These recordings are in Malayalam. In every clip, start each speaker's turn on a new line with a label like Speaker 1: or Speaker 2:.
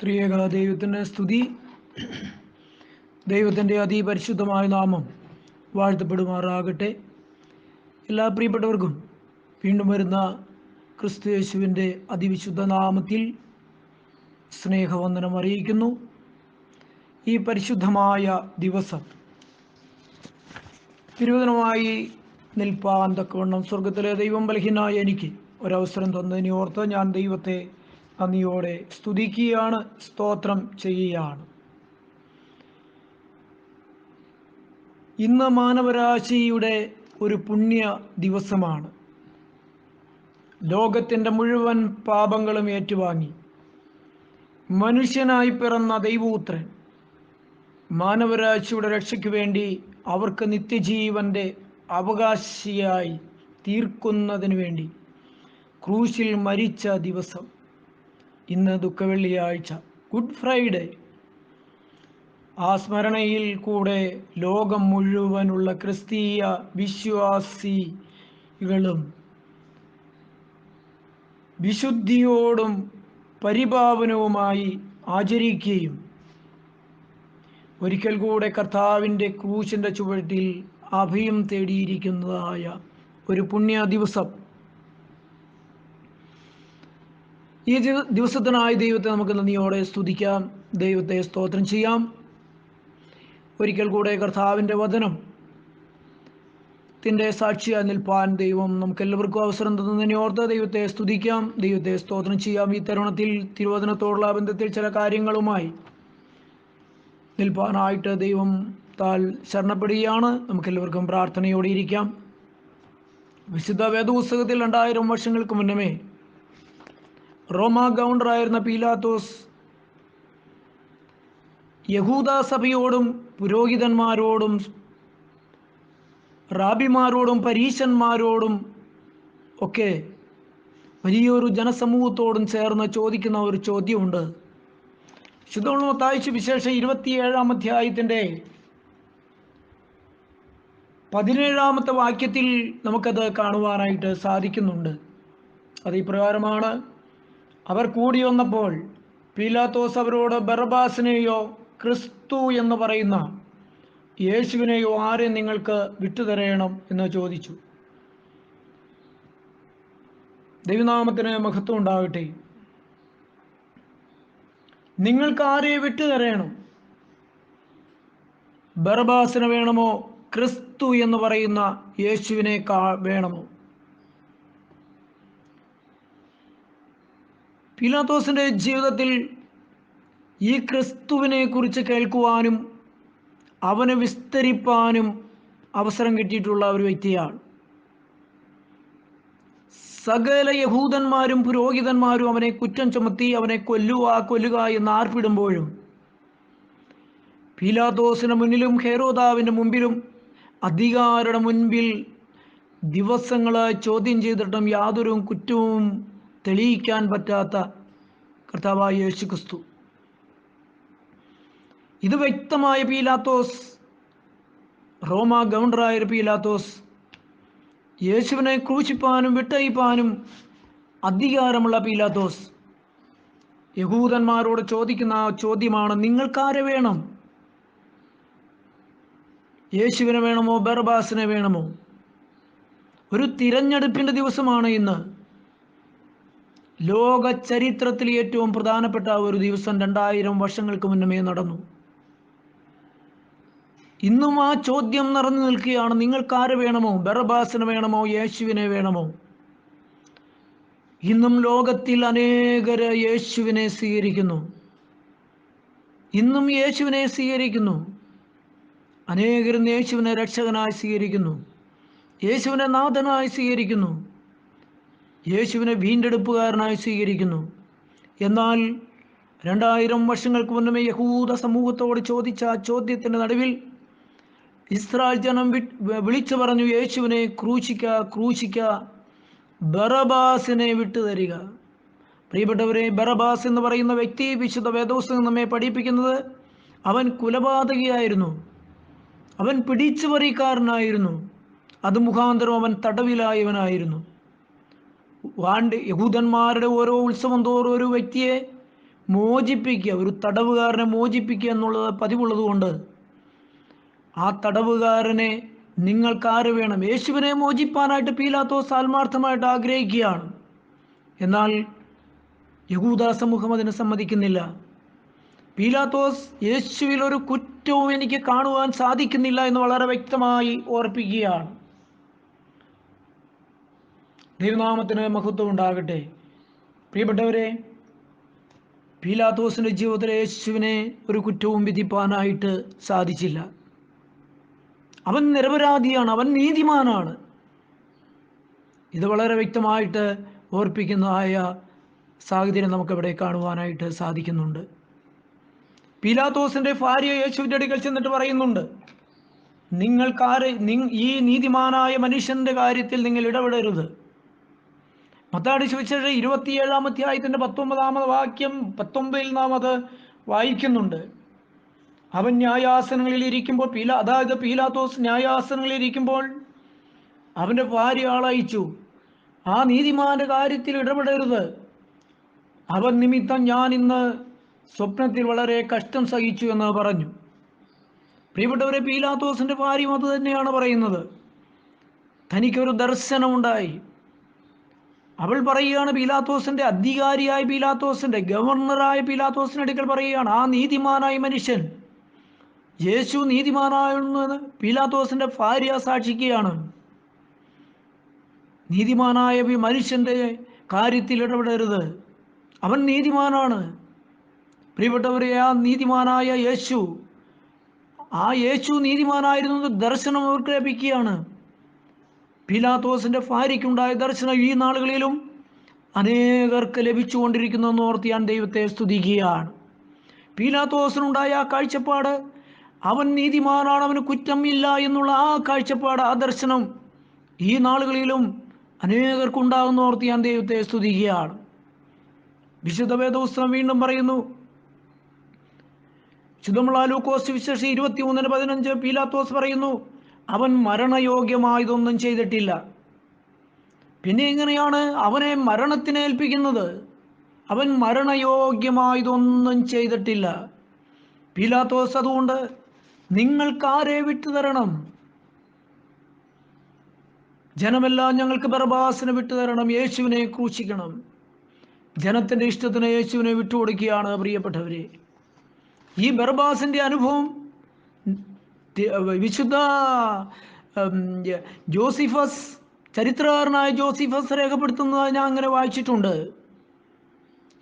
Speaker 1: ത്രിയേക ദൈവത്തിൻ്റെ സ്തുതി. ദൈവത്തിൻ്റെ അതിപരിശുദ്ധമായ നാമം വാഴ്ത്തപ്പെടുമാറാകട്ടെ. എല്ലാ പ്രിയപ്പെട്ടവർക്കും വീണ്ടും വരുന്ന ക്രിസ്തു യേശുവിൻ്റെ അതിവിശുദ്ധ നാമത്തിൽ സ്നേഹവന്ദനം അറിയിക്കുന്നു. ഈ പരിശുദ്ധമായ ദിവസം തിരുവചനമായി നിൽപ്പാൻ തക്കവണ്ണം സ്വർഗത്തിലെ ദൈവം ബലഹീനായ എനിക്ക് ഒരവസരം തന്നതിനെ ഓർത്ത് ഞാൻ ദൈവത്തെ നന്ദിയോടെ സ്തുതിക്കുകയാണ്, സ്തോത്രം ചെയ്യുകയാണ്. ഇന്ന് മാനവരാശിയുടെ ഒരു പുണ്യ ദിവസമാണ്. ലോകത്തിൻ്റെ മുഴുവൻ പാപങ്ങളും ഏറ്റുവാങ്ങി മനുഷ്യനായി പിറന്ന ദൈവപുത്രൻ മാനവരാശിയുടെ രക്ഷയ്ക്ക് വേണ്ടി അവർക്ക് നിത്യജീവൻ്റെ അവകാശിയായി തീർക്കുന്നതിന് വേണ്ടി ക്രൂശിൽ മരിച്ച ദിവസം. ഇന്ന് ദുഃഖവെള്ളിയാഴ്ച, ഗുഡ് ഫ്രൈഡേ. ആ സ്മരണയിൽ കൂടെ ലോകം മുഴുവനുള്ള ക്രിസ്തീയ വിശ്വാസികളും വിശുദ്ധിയോടും പരിപാവനവുമായി ആചരിക്കുകയും ഒരിക്കൽ കൂടെ കർത്താവിൻ്റെ ക്രൂശിൻ്റെ ചുവട്ടിൽ അഭയം തേടിയിരിക്കുന്നതായ ഒരു പുണ്യ ദിവസം. ഈ ദിവസത്തിനായി ദൈവത്തെ നമുക്ക് നന്ദിയോടെ സ്തുതിക്കാം, ദൈവത്തെ സ്തോത്രം ചെയ്യാം. ഒരിക്കൽ കൂടെ കർത്താവിൻ്റെ വചനത്തിൻ്റെ സാക്ഷിയായി നിൽപ്പാൻ ദൈവം നമുക്കെല്ലാവർക്കും അവസരം തന്നതിനെ ഓർത്ത് ദൈവത്തെ സ്തുതിക്കാം, ദൈവത്തെ സ്തോത്രം ചെയ്യാം. ഈ തരുണത്തിൽ തിരുവചനത്തോടുള്ള ബന്ധത്തിൽ ചില കാര്യങ്ങളുമായി നിൽപ്പാനായിട്ട് ദൈവം താൽ ശരണപ്പെടുകയാണ്. നമുക്കെല്ലാവർക്കും പ്രാർത്ഥനയോടെ ഇരിക്കാം. വിശുദ്ധ വേദപുസ്തകത്തിൽ 2000 വർഷങ്ങൾക്ക് മുന്നമേ റോമ ഗവർണറായിരുന്ന പീലാത്തോസ് യഹൂദ സഭയോടും പുരോഹിതന്മാരോടും റാബിമാരോടും പരീശന്മാരോടും ഒക്കെ വലിയൊരു ജനസമൂഹത്തോടും ചേർന്ന് ചോദിക്കുന്ന ഒരു ചോദ്യമുണ്ട്. വിശുദ്ധ മത്തായി സുവിശേഷം 27-ാം അധ്യായത്തിൻ്റെ 17-ാമത്തെ വാക്യത്തിൽ നമുക്കത് കാണുവാനായിട്ട് സാധിക്കുന്നുണ്ട്. അത് ഇപ്രകാരമാണ്: അവർ കൂടി വന്നപ്പോൾ പീലാത്തോസ് അവരോട് ബറബ്ബാസിനെയോ ക്രിസ്തു എന്ന് പറയുന്ന യേശുവിനെയോ ആരെ നിങ്ങൾക്ക് വിട്ടുതരയണം എന്ന് ചോദിച്ചു. ദൈവനാമത്തിന് മഹത്വം ഉണ്ടാകട്ടെ. നിങ്ങൾക്ക് ആരെ വിട്ടുതരയണം? ബറബ്ബാസിനെ വേണമോ, ക്രിസ്തു എന്ന് പറയുന്ന യേശുവിനെ വേണമോ? പീലാത്തോസിൻ്റെ ജീവിതത്തിൽ ഈ ക്രിസ്തുവിനെ കുറിച്ച് കേൾക്കുവാനും അവനെ വിസ്തരിപ്പാനും അവസരം കിട്ടിയിട്ടുള്ള ഒരു വ്യക്തിയാണ്. സകല യഹൂദന്മാരും പുരോഹിതന്മാരും അവനെ കുറ്റം ചുമത്തി അവനെ കൊല്ലുക എന്ന് ആർപ്പിടുമ്പോഴും പീലാത്തോസിന് മുന്നിലും ഹെരോദാവിൻ്റെ മുമ്പിലും അധികാരിയുടെ മുൻപിൽ ദിവസങ്ങളായി ചോദ്യം ചെയ്തിട്ടും യാതൊരു കുറ്റവും തെളിയിക്കാൻ പറ്റാത്ത കർത്താവായ യേശു ക്രിസ്തു. ഇത് വ്യക്തമായ പീലാത്തോസ്, റോമ ഗവർണറായ പീലാത്തോസ്, യേശുവിനെ ക്രൂശിപ്പാനും വിട്ടയപ്പാനും അധികാരമുള്ള പീലാത്തോസ് യഹൂദന്മാരോട് ചോദിക്കുന്ന ചോദ്യമാണ്: നിങ്ങൾക്കാരെ വേണം? യേശുവിനെ വേണമോ, ബറബ്ബാസിനെ വേണമോ? ഒരു തിരഞ്ഞെടുപ്പിൻ്റെ ദിവസമാണ് ഇന്ന്. ലോക ചരിത്രത്തിൽ ഏറ്റവും പ്രധാനപ്പെട്ട ഒരു ദിവസം 2000 വർഷങ്ങൾക്ക് മുന്നമേ നടന്നു. ഇന്നും ആ ചോദ്യം നിറഞ്ഞു നിൽക്കുകയാണ്: നിങ്ങൾക്കാരെ വേണമോ? ബറബ്ബാസിനെ വേണമോ, യേശുവിനെ വേണമോ? ഇന്നും ലോകത്തിൽ അനേകര് യേശുവിനെ സ്വീകരിക്കുന്നു. ഇന്നും യേശുവിനെ സ്വീകരിക്കുന്നു. അനേകരും യേശുവിനെ രക്ഷകനായി സ്വീകരിക്കുന്നു, യേശുവിനെ നാഥനായി സ്വീകരിക്കുന്നു, യേശുവിനെ വീണ്ടെടുപ്പുകാരനായി സ്വീകരിക്കുന്നു. എന്നാൽ 2000 വർഷങ്ങൾക്ക് മുന്നമേ യഹൂദ സമൂഹത്തോട് ചോദിച്ച ആ ചോദ്യത്തിൻ്റെ നടുവിൽ ഇസ്രായേൽ ജനം വിളിച്ചു പറഞ്ഞു: യേശുവിനെ ക്രൂശിക്ക, ബറബ്ബാസിനെ വിട്ടുതരിക. പ്രിയപ്പെട്ടവരെ, ബറബ്ബാസ് എന്ന് പറയുന്ന വ്യക്തി വിശുദ്ധ വേദപുസ്തകം നമ്മെ പഠിപ്പിക്കുന്നത് അവൻ കൊലപാതകിയായിരുന്നു, അവൻ പിടിച്ചുപറിക്കാരനായിരുന്നു, അത് മുഖാന്തരം അവൻ തടവിലായവനായിരുന്നു. യഹൂദന്മാരുടെ ഓരോ ഉത്സവം തോറും ഒരു വ്യക്തിയെ മോചിപ്പിക്കുക, ഒരു തടവുകാരനെ മോചിപ്പിക്കുക എന്നുള്ളത് പതിവുള്ളത് കൊണ്ട് ആ തടവുകാരനെ നിങ്ങൾക്കാര് വേണം? യേശുവിനെ മോചിപ്പാനായിട്ട് പീലാത്തോസ് ആത്മാർത്ഥമായിട്ട് ആഗ്രഹിക്കുകയാണ്. എന്നാൽ യഹൂദ സമൂഹം അതിന് സമ്മതിക്കുന്നില്ല. പീലാത്തോസ് യേശുവിൽ ഒരു കുറ്റവും എനിക്ക് കാണുവാൻ സാധിക്കുന്നില്ല എന്ന് വളരെ വ്യക്തമായി ഓർപ്പിക്കുകയാണ്. ദൈവനാമത്തിന് മഹത്വം ഉണ്ടാകട്ടെ. പ്രിയപ്പെട്ടവരെ, പീലാത്തോസിൻ്റെ ജീവിതത്തിൽ യേശുവിനെ ഒരു കുറ്റവും വിധിപ്പാനായിട്ട് സാധിച്ചില്ല. അവൻ നിരപരാധിയാണ്, അവൻ നീതിമാനാണ്. ഇത് വളരെ വ്യക്തമായിട്ട് ഓർപ്പിക്കുന്നതായ സാഹചര്യം നമുക്കവിടെ കാണുവാനായിട്ട് സാധിക്കുന്നുണ്ട്. പീലാത്തോസിൻ്റെ ഭാര്യ യേശുവിൻ്റെ അടുക്കൽ ചെന്നിട്ട് പറയുന്നുണ്ട്, ഈ നീതിമാനായ മനുഷ്യൻ്റെ കാര്യത്തിൽ നിങ്ങൾ ഇടപെടരുത്. മത്തായിയുടെ സുവിശേഷം 27-ാം അധ്യായത്തിൻ്റെ 19-ാമത് വാക്യം 19 നാം അത് വായിക്കുന്നുണ്ട്. അവൻ ന്യായാസനങ്ങളിൽ ഇരിക്കുമ്പോൾ പീലാത്തോസ് ന്യായാസനങ്ങളിൽ ഇരിക്കുമ്പോൾ അവൻ്റെ ഭാര്യ ആളയച്ചു, ആ നീതിമാന്റെ കാര്യത്തിൽ ഇടപെടരുത്. അവൻ നിമിത്തം ഞാൻ ഇന്ന് സ്വപ്നത്തിൽ വളരെ കഷ്ടം സഹിച്ചു എന്ന് പറഞ്ഞു. പ്രിയപ്പെട്ടവരെ, പീലാത്തോസിൻ്റെ ഭാര്യയും അത് തന്നെയാണ് പറയുന്നത്. തനിക്കൊരു ദർശനമുണ്ടായി. അവൾ പറയുകയാണ്, പീലാത്തോസിൻ്റെ അധികാരിയായ പീലാത്തോസിൻ്റെ, ഗവർണറായ പീലാത്തോസിൻ്റെ അടുക്കൽ പറയുകയാണ്, ആ നീതിമാനായ മനുഷ്യൻ യേശു നീതിമാനായെന്ന് പീലാത്തോസിൻ്റെ ഭാര്യ സാക്ഷിക്കുകയാണ്. നീതിമാനായ മനുഷ്യൻ്റെ കാര്യത്തിൽ ഇടപെടരുത്, അവൻ നീതിമാനാണ്. പ്രിയപ്പെട്ടവരെ, ആ നീതിമാനായ യേശു, ആ യേശു നീതിമാനായിരുന്നത് ദർശനം അവർക്ക് ലഭിക്കുകയാണ്. പീലാത്തോസിൻ്റെ ഭാര്യയ്ക്കുണ്ടായ ദർശനം ഈ നാളുകളിലും അനേകർക്ക് ലഭിച്ചുകൊണ്ടിരിക്കുന്നു എന്നോർത്ത് ഞാൻ ദൈവത്തെ സ്തുതിക്കുകയാണ്. പീലാത്തോസിനുണ്ടായ ആ കാഴ്ചപ്പാട്, അവൻ നീതിമാനാണ്, അവന് കുറ്റമില്ല എന്നുള്ള ആ കാഴ്ചപ്പാട്, ആ ദർശനം ഈ നാളുകളിലും അനേകർക്കുണ്ടാകുന്നോർത്ത് ഞാൻ ദൈവത്തെ സ്തുതിക്കുകയാണ്. വിശുദ്ധ വേദപുസ്തകം വീണ്ടും പറയുന്നു, ശുദ്ധമുള്ള ലൂക്കോസ് സുവിശേഷം 23:15 പീലാത്തോസ് പറയുന്നു, അവൻ മരണയോഗ്യമായതൊന്നും ചെയ്തിട്ടില്ല. പിന്നെ എങ്ങനെയാണ് അവനെ മരണത്തിന് ഏൽപ്പിക്കുന്നത്? അവൻ മരണയോഗ്യമായതൊന്നും ചെയ്തിട്ടില്ല. പീലാത്തോസ് അതുകൊണ്ട് നിങ്ങൾക്കാരെ വിട്ടുതരണം? ജനമെല്ലാം ഞങ്ങൾക്ക് ബറബ്ബാസിനെ വിട്ടുതരണം, യേശുവിനെ ക്രൂശിക്കണം. ജനത്തിൻ്റെ ഇഷ്ടത്തിന് യേശുവിനെ വിട്ടുകൊടുക്കുകയാണ്. പ്രിയപ്പെട്ടവരെ, ഈ ബറബ്ബാസിൻ്റെ അനുഭവം വിശുദ്ധ ജോസിഫസ്, ചരിത്രകാരനായ ജോസിഫസ് രേഖപ്പെടുത്തുന്നത് ഞാൻ അങ്ങനെ വായിച്ചിട്ടുണ്ട്.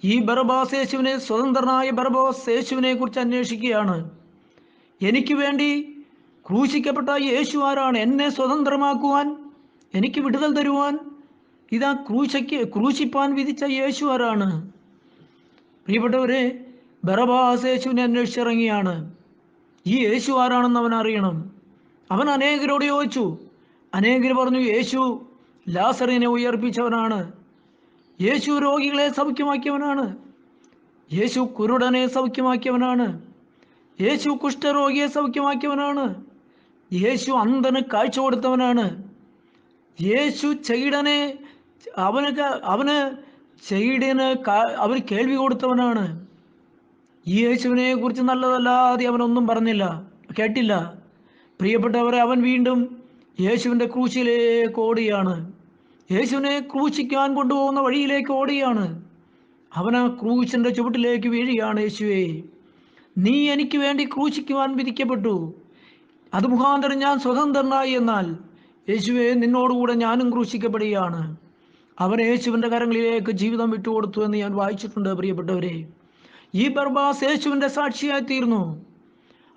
Speaker 1: ഈ ബറബ്ബാസ്, യേശുവിനെ, സ്വതന്ത്രനായ ബറബ്ബാസ് യേശുവിനെ കുറിച്ച് അന്വേഷിക്കുകയാണ്. എനിക്ക് വേണ്ടി ക്രൂശിക്കപ്പെട്ട യേശു ആരാണ്? എന്നെ സ്വതന്ത്രമാക്കുവാൻ, എനിക്ക് വിടുതൽ തരുവാൻ ഇതാ ക്രൂശിപ്പാൻ വിധിച്ച യേശു ആരാണ്? പ്രിയപ്പെട്ടവരെ, ബറബ്ബാസ് യേശുവിനെ അന്വേഷിച്ചിറങ്ങിയാണ്. ഈ യേശു ആരാണെന്ന് അവൻ അറിയണം. അവൻ അനേകരോട് ചോദിച്ചു. അനേകർ പറഞ്ഞു, യേശു ലാസറിനെ ഉയർപ്പിച്ചവനാണ്, യേശു രോഗികളെ സൗഖ്യമാക്കിയവനാണ്, യേശു കുരുടനെ സൗഖ്യമാക്കിയവനാണ്, യേശു കുഷ്ഠരോഗിയെ സൗഖ്യമാക്കിയവനാണ്, യേശു അന്ധന് കാഴ്ച കൊടുത്തവനാണ്, യേശു ചെകിടനെ അവന് കേൾവി കൊടുത്തവനാണ്. ഈ യേശുവിനെ കുറിച്ച് നല്ലതല്ലാതെ അവനൊന്നും പറഞ്ഞില്ല, കേട്ടില്ല. പ്രിയപ്പെട്ടവരെ, അവൻ വീണ്ടും യേശുവിൻ്റെ ക്രൂശിലേക്ക് ഓടുകയാണ്. യേശുവിനെ ക്രൂശിക്കാൻ കൊണ്ടുപോകുന്ന വഴിയിലേക്ക് ഓടുകയാണ്. അവൻ ആ ക്രൂശിൻ്റെ ചുവട്ടിലേക്ക് വീഴുകയാണ്. യേശുവേ, നീ എനിക്ക് വേണ്ടി ക്രൂശിക്കുവാൻ വിധിക്കപ്പെട്ടു, അത് മുഖാന്തരം ഞാൻ സ്വതന്ത്രനായി. എന്നാൽ യേശുവേ, നിന്നോടുകൂടെ ഞാനും ക്രൂശിക്കപ്പെടുകയാണ്. അവൻ യേശുവിൻ്റെ കരങ്ങളിലേക്ക് ജീവിതം വിട്ടുകൊടുത്തു എന്ന് ഞാൻ വായിച്ചിട്ടുണ്ട്. പ്രിയപ്പെട്ടവരെ, ഈ ബറബ്ബാസ് യേശുവിൻ്റെ സാക്ഷിയായി തീർന്നു.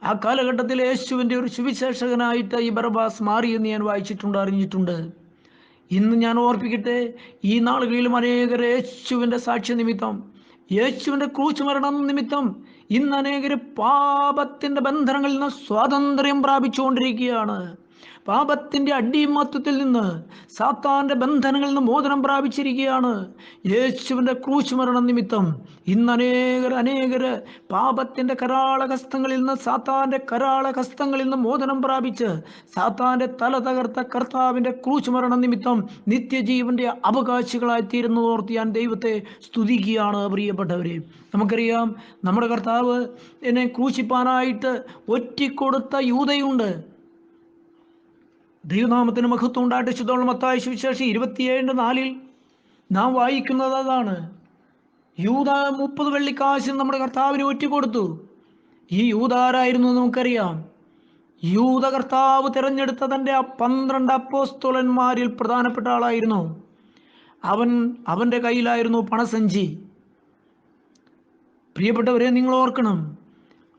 Speaker 1: ആ കാലഘട്ടത്തിൽ യേശുവിൻ്റെ ഒരു സുവിശേഷകനായിട്ട് ഈ ബറബ്ബാസ് മാറിയെന്ന് ഞാൻ വായിച്ചിട്ടുണ്ട്, അറിഞ്ഞിട്ടുണ്ട്. ഇന്ന് ഞാൻ ഓർപ്പിക്കട്ടെ, ഈ നാളുകളിലും അനേകർ യേശുവിൻ്റെ സാക്ഷ്യ നിമിത്തം, യേശുവിൻ്റെ ക്രൂശ് മരണം നിമിത്തം ഇന്ന് അനേകർ പാപത്തിൻ്റെ ബന്ധനങ്ങളിൽ നിന്ന് സ്വാതന്ത്ര്യം പ്രാപിച്ചുകൊണ്ടിരിക്കുകയാണ്. പാപത്തിൻ്റെ അടിമത്വത്തിൽ നിന്ന്, സാത്താൻ്റെ ബന്ധനങ്ങളിൽ നിന്ന് മോചനം പ്രാപിച്ചിരിക്കുകയാണ്. യേശുവിൻ്റെ ക്രൂശ് മരണം നിമിത്തം ഇന്ന് അനേകര് പാപത്തിൻ്റെ കരാളഹസ്തങ്ങളിൽ നിന്ന്, സാത്താൻ്റെ കരാളഹസ്തങ്ങളിൽ നിന്ന് മോചനം പ്രാപിച്ച് സാത്താൻ്റെ തല തകർത്ത കർത്താവിൻ്റെ ക്രൂശ് മരണം നിമിത്തം നിത്യജീവൻ്റെ അവകാശികളായി തീരുന്നതോർത്ത് ഞാൻ ദൈവത്തെ സ്തുതിക്കുകയാണ്. പ്രിയപ്പെട്ടവരെ, നമുക്കറിയാം, നമ്മുടെ കർത്താവ് എന്നെ ക്രൂശിപ്പാനായിട്ട് ഒറ്റിക്കൊടുത്ത യൂദയുണ്ട്. ദൈവനാമത്തിന് മഹത്വം ഉണ്ടായിട്ട്. ശുദ്ധമുള്ള മത്തായി സുവിശേഷം 27:4 നാം വായിക്കുന്നത് അതാണ്. യൂദ 30 വെള്ളിക്കാശിന് നമ്മുടെ കർത്താവിന് ഒറ്റിക്കൊടുത്തു. ഈ യൂദ ആരായിരുന്നു നമുക്കറിയാം. യൂദ കർത്താവ് തിരഞ്ഞെടുത്ത തൻ്റെ 12 അപ്പോസ്തലന്മാരിൽ പ്രധാനപ്പെട്ട ആളായിരുന്നു. അവൻ്റെ കയ്യിലായിരുന്നു പണസഞ്ചി. പ്രിയപ്പെട്ടവരെ, നിങ്ങൾ ഓർക്കണം,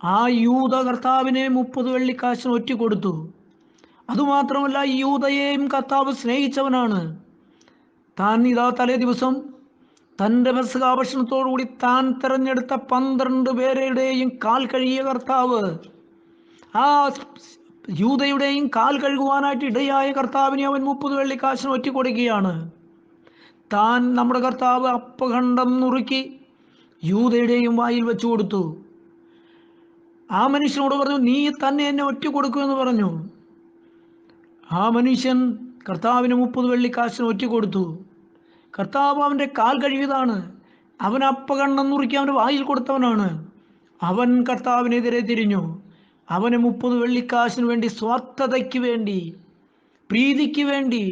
Speaker 1: ആ യൂദ കർത്താവിനെ 30 വെള്ളിക്കാശിന് ഒറ്റിക്കൊടുത്തു. അതുമാത്രമല്ല, ഈ യൂദയെയും കർത്താവ് സ്നേഹിച്ചവനാണ്. താൻ ഇതാ തലേ ദിവസം തൻ്റെ പെസഹ ഭക്ഷണത്തോടുകൂടി താൻ തിരഞ്ഞെടുത്ത 12 പേരുടെയും കാൽ കഴുകിയ കർത്താവ്, ആ യൂദയുടെയും കാൽ കഴുകുവാനായിട്ട് ഇടയായ കർത്താവിനെ അവൻ 30 വെള്ളിക്കാശിന് ഒറ്റിക്കൊടുക്കുകയാണ്. താൻ, നമ്മുടെ കർത്താവ്, അപ്പഖണ്ഡം നുറുക്കി യൂദയുടെയും വായിൽ വെച്ചു കൊടുത്തു. ആ മനുഷ്യനോട് പറഞ്ഞു, നീ തന്നെ എന്നെ ഒറ്റിക്കൊടുക്കുമെന്ന് പറഞ്ഞു. ആ മനുഷ്യൻ കർത്താവിന് 30 വെള്ളിക്കാശിന് ഒറ്റിക്കൊടുത്തു. കർത്താവ് അവൻ്റെ കാൽ കഴുകിയതാണ്. അവൻ അപ്പകണ്ണം നുറുക്കി അവൻ്റെ വായിൽ കൊടുത്തവനാണ്. അവൻ കർത്താവിനെതിരെ തിരിഞ്ഞു. അവന് 30 വെള്ളിക്കാശിന് വേണ്ടി, സ്വാർത്ഥതയ്ക്ക് വേണ്ടി, പ്രീതിക്ക് വേണ്ടി,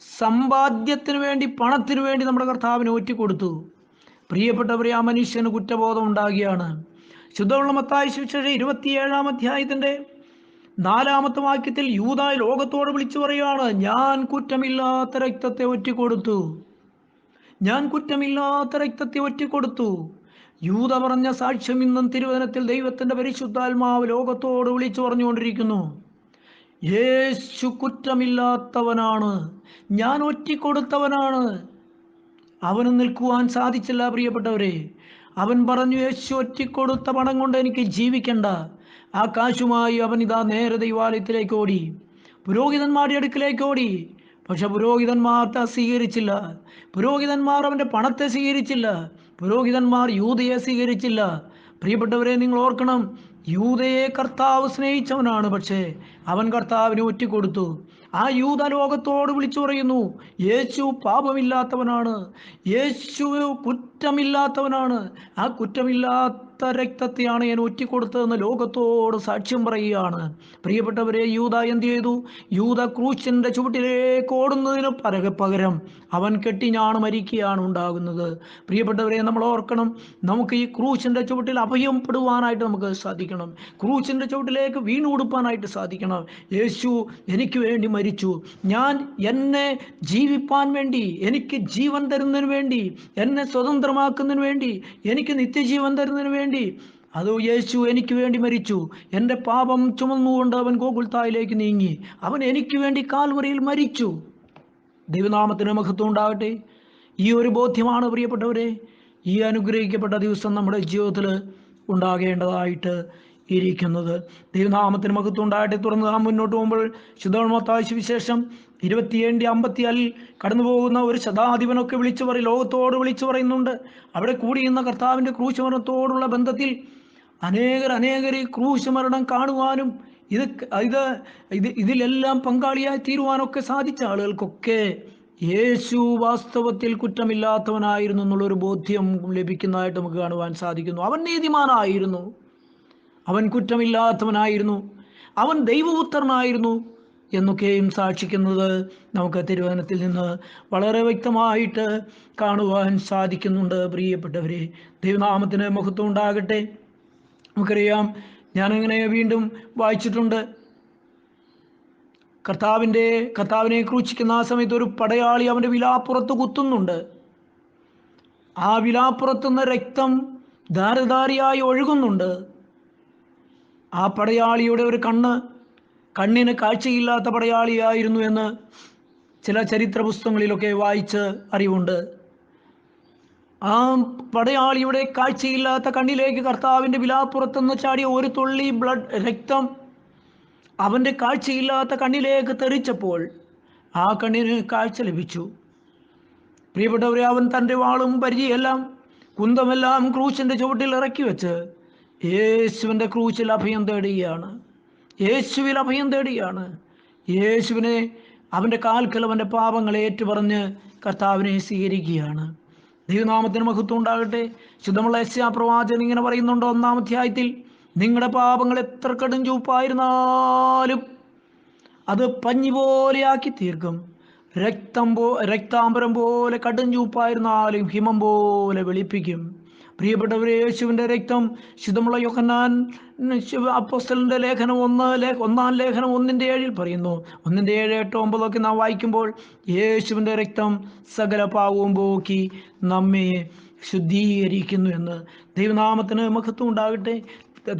Speaker 1: സമ്പാദ്യത്തിന് വേണ്ടി, പണത്തിന് വേണ്ടി നമ്മുടെ കർത്താവിനെ ഒറ്റിക്കൊടുത്തു. പ്രിയപ്പെട്ടവരെ, ആ മനുഷ്യന് കുറ്റബോധം ഉണ്ടാകുകയാണ്. ശുദ്ധമുള്ള മത്തായി സുവിശേഷം 27 4 വാക്യത്തിൽ യൂദ ലോകത്തോട് വിളിച്ചു പറയുകയാണ്, ഞാൻ കുറ്റമില്ലാത്ത രക്തത്തെ ഒറ്റിക്കൊടുത്തു. ഞാൻ കുറ്റമില്ലാത്ത രക്തത്തെ ഒറ്റിക്കൊടുത്തു. യൂദ പറഞ്ഞ സാക്ഷ്യം ഇന്നും തിരുവചനത്തിൽ ദൈവത്തിൻ്റെ പരിശുദ്ധാത്മാവ് ലോകത്തോട് വിളിച്ചു പറഞ്ഞുകൊണ്ടിരിക്കുന്നു. യേശു കുറ്റമില്ലാത്തവനാണ്, ഞാൻ ഒറ്റിക്കൊടുത്തവനാണ്. അവന് നിൽക്കുവാൻ സാധിച്ചില്ല. പ്രിയപ്പെട്ടവരെ, അവൻ പറഞ്ഞു, യേശു ഒറ്റിക്കൊടുത്ത പണം കൊണ്ട് എനിക്ക് ജീവിക്കണ്ട. ആ കാശുമായി അവൻ ഇതാ നേരെ ദൈവാലയത്തിലേക്ക് ഓടി, പുരോഹിതന്മാരുടെ അടുക്കിലേക്ക് ഓടി. പക്ഷെ പുരോഹിതന്മാർ സ്വീകരിച്ചില്ല. പുരോഹിതന്മാർ അവൻ്റെ പണത്തെ സ്വീകരിച്ചില്ല. പുരോഹിതന്മാർ യൂദയെ സ്വീകരിച്ചില്ല. പ്രിയപ്പെട്ടവരെ, നിങ്ങൾ ഓർക്കണം, യൂദയെ കർത്താവ് സ്നേഹിച്ചവനാണ്. പക്ഷേ അവൻ കർത്താവിനെ ഒറ്റിക്കൊടുത്തു. ആ യൂദ ലോകത്തോട് വിളിച്ചു പറയുന്നു, യേശു പാപമില്ലാത്തവനാണ്, യേശു കുറ്റമില്ലാത്തവനാണ്. ആ കുറ്റമില്ലാത്ത രക്തത്തെയാണ് ഞാൻ ഒറ്റിക്കൊടുത്തതെന്ന് ലോകത്തോട് സാക്ഷ്യം പറയുകയാണ്. പ്രിയപ്പെട്ടവരെ, യൂദ എന്ത് ചെയ്തു? യൂദ ക്രൂശിൻ്റെ ചുവട്ടിലേക്ക് ഓടുന്നതിന് പകരം അവൻ കെട്ടിഞ്ഞാണ് മരിക്കുകയാണ് ഉണ്ടാകുന്നത്. പ്രിയപ്പെട്ടവരെ, നമ്മൾ ഓർക്കണം, നമുക്ക് ഈ ക്രൂശിൻ്റെ ചുവട്ടിൽ അഭയപ്പെടുവാനായിട്ട് നമുക്ക് സാധിക്കണം. ക്രൂശിൻ്റെ ചുവട്ടിലേക്ക് വീണുകൊടുപ്പാനായിട്ട് സാധിക്കണം. യേശു എനിക്ക് വേണ്ടി മരിച്ചു. എന്നെ ജീവിപ്പാൻ വേണ്ടി, എനിക്ക് ജീവൻ തരുന്നതിന് വേണ്ടി, എന്നെ സ്വതന്ത്രമാക്കുന്നതിന് വേണ്ടി, എനിക്ക് നിത്യജീവൻ തരുന്നതിന് വേണ്ടി അത് യേശു എനിക്ക് വേണ്ടി മരിച്ചു. എൻ്റെ പാപം ചുമന്നുകൊണ്ട് അവൻ ഗോകുൽത്തായിലേക്ക് നീങ്ങി. അവൻ എനിക്ക് വേണ്ടി കാൽവരിയിൽ മരിച്ചു. ദൈവനാമത്തിന് മഹത്വം ഉണ്ടാകട്ടെ. ഈ ഒരു ബോധ്യമാണ് പ്രിയപ്പെട്ടവരെ ഈ അനുഗ്രഹിക്കപ്പെട്ട ദിവസം നമ്മുടെ ജീവിതത്തിൽ ഉണ്ടാകേണ്ടതായിട്ട് ഇരിക്കുന്നത്. ദൈവനാമത്തിന് മഹത്വം ഉണ്ടാകട്ടെ. തുടർന്ന് നാം മുന്നോട്ട് പോകുമ്പോൾ ശുദ്ധമുള്ള മത്തായി സുവിശേഷം 27:54 കടന്നു പോകുന്ന ഒരു ശതാധിപനൊക്കെ ലോകത്തോട് വിളിച്ചു പറയുന്നുണ്ട്. അവിടെ കൂടിയുന്ന കർത്താവിൻ്റെ ക്രൂശമരണത്തോടുള്ള ബന്ധത്തിൽ അനേകർ ഈ ക്രൂശമരണം കാണുവാനും ഇതിലെല്ലാം പങ്കാളിയായി തീരുവാനൊക്കെ സാധിച്ച ആളുകൾക്കൊക്കെ യേശു വാസ്തവത്തിൽ കുറ്റമില്ലാത്തവനായിരുന്നു എന്നുള്ളൊരു ബോധ്യം ലഭിക്കുന്നതായിട്ട് നമുക്ക് കാണുവാൻ സാധിക്കുന്നു. അവൻ നീതിമാനായിരുന്നു, അവൻ കുറ്റമില്ലാത്തവനായിരുന്നു, അവൻ ദൈവപുത്രനായിരുന്നു എന്നൊക്കെയും സാക്ഷിക്കുന്നത് നമുക്ക് തിരുവചനത്തിൽ നിന്ന് വളരെ വ്യക്തമായിട്ട് കാണുവാൻ സാധിക്കുന്നുണ്ട്. പ്രിയപ്പെട്ടവരെ, ദൈവനാമത്തിന് മഹത്വം ഉണ്ടാകട്ടെ. നമുക്കറിയാം, ഞാനങ്ങനെ വീണ്ടും വായിച്ചിട്ടുണ്ട്, കർത്താവിനെ ക്രൂശിക്കുന്ന ആ സമയത്ത് ഒരു പടയാളി അവൻ്റെ വിലാപ്പുറത്ത് കുത്തുന്നുണ്ട്. ആ വിലാപ്പുറത്തുനിന്ന് രക്തം ധാരധാരിയായി ഒഴുകുന്നുണ്ട്. ആ പടയാളിയുടെ ഒരു കണ്ണിന് കാഴ്ചയില്ലാത്ത പടയാളിയായിരുന്നു എന്ന് ചില ചരിത്ര പുസ്തകങ്ങളിലൊക്കെ വായിച്ച് അറിവുണ്ട്. ആ പടയാളിയുടെ കാഴ്ചയില്ലാത്ത കണ്ണിലേക്ക് കർത്താവിൻ്റെ വിലാപ്പുറത്തുനിന്ന് ചാടിയ ഒരു തുള്ളി രക്തം അവൻ്റെ കാഴ്ചയില്ലാത്ത കണ്ണിലേക്ക് തെറിച്ചപ്പോൾ ആ കണ്ണിന് കാഴ്ച ലഭിച്ചു. പ്രിയപ്പെട്ടവരെ, അവൻ തൻ്റെ വാളും പരിചയെല്ലാം കുന്തമെല്ലാം ക്രൂശിൻ്റെ ചുവട്ടിൽ ഇറക്കി വെച്ച് യേശുവിൻ്റെ ക്രൂശിൽ അഭയം തേടുകയാണ്. യേശുവിൽ അഭയം തേടുകയാണ്. യേശുവിനെ അവൻ്റെ കാൽക്കൽ അവൻ്റെ പാപങ്ങളെ ഏറ്റുപറഞ്ഞ് കർത്താവിനെ സ്വീകരിക്കുകയാണ്. ദൈവനാമത്തിന് മഹത്വം ഉണ്ടാകട്ടെ. ശുദ്ധമുള്ള യെശയ്യാ പ്രവാചകൻ ഇങ്ങനെ പറയുന്നുണ്ട് 1-ാം അധ്യായത്തിൽ, നിങ്ങളുടെ പാപങ്ങൾ എത്ര കടും ചുവപ്പായിരുന്നാലും അത് പഞ്ഞി പോലെയാക്കി തീർക്കും. രക്താംബരം പോലെ കടും ചുവപ്പായിരുന്നാലും ഹിമം പോലെ വെളുപ്പിക്കും. പ്രിയപ്പെട്ടവരെ, യേശുവിൻ്റെ രക്തം ശുദ്ധമുള്ള യോഹന്നാൻ അപ്പോസ്തലന്റെ ലേഖനം 1-ാം ലേഖനം 1:7 പറയുന്നു. 1:7, 8, 9 നാം വായിക്കുമ്പോൾ യേശുവിൻ്റെ രക്തം സകല പാവവും പോക്കി നമ്മെ ശുദ്ധീകരിക്കുന്നു എന്ന്. ദൈവനാമത്തിന് മഹത്വം ഉണ്ടാകട്ടെ.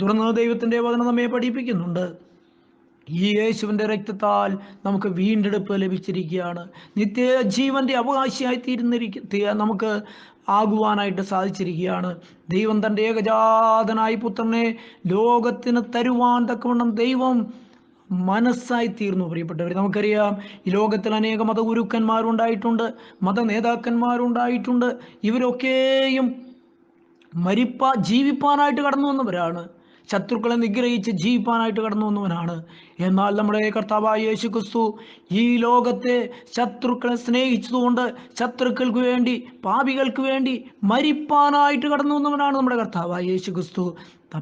Speaker 1: തുടർന്ന് ദൈവത്തിൻ്റെ വചനം നമ്മെ പഠിപ്പിക്കുന്നുണ്ട്. ഈ യേശുവിൻ്റെ രക്തത്താൽ നമുക്ക് വീണ്ടെടുപ്പ് ലഭിച്ചിരിക്കുകയാണ്. നിത്യജീവൻ്റെ അവകാശിയായി നമുക്ക് ആകുവാനായിട്ട് സാധിച്ചിരിക്കുകയാണ്. ദൈവം തൻ്റെ ഏകജാതനായ പുത്രനെ ലോകത്തിന് തരുവാൻ തക്കവണ്ണം ദൈവം മനസ്സായി തീർന്നു. പ്രിയപ്പെട്ടവർ, നമുക്കറിയാം, ഈ ലോകത്തിൽ അനേക മതഗുരുക്കന്മാരുണ്ടായിട്ടുണ്ട്, മത നേതാക്കന്മാരുണ്ടായിട്ടുണ്ട്. ഇവരൊക്കെയും ജീവിപ്പാനായിട്ട് കടന്നു വന്നവരാണ്. ശത്രുക്കളെ നിഗ്രഹിച്ച് ജീവിപ്പാനായിട്ട് കടന്നു വന്നവനാണ്. എന്നാൽ നമ്മുടെ കർത്താവായ യേശു ക്രിസ്തു ഈ ലോകത്തെ ശത്രുക്കളെ സ്നേഹിച്ചതുകൊണ്ട് ശത്രുക്കൾക്ക് വേണ്ടി, പാപികൾക്ക് വേണ്ടി മരിപ്പാനായിട്ട് കടന്നു വന്നവനാണ് നമ്മുടെ കർത്താവായ യേശു ക്രിസ്തു.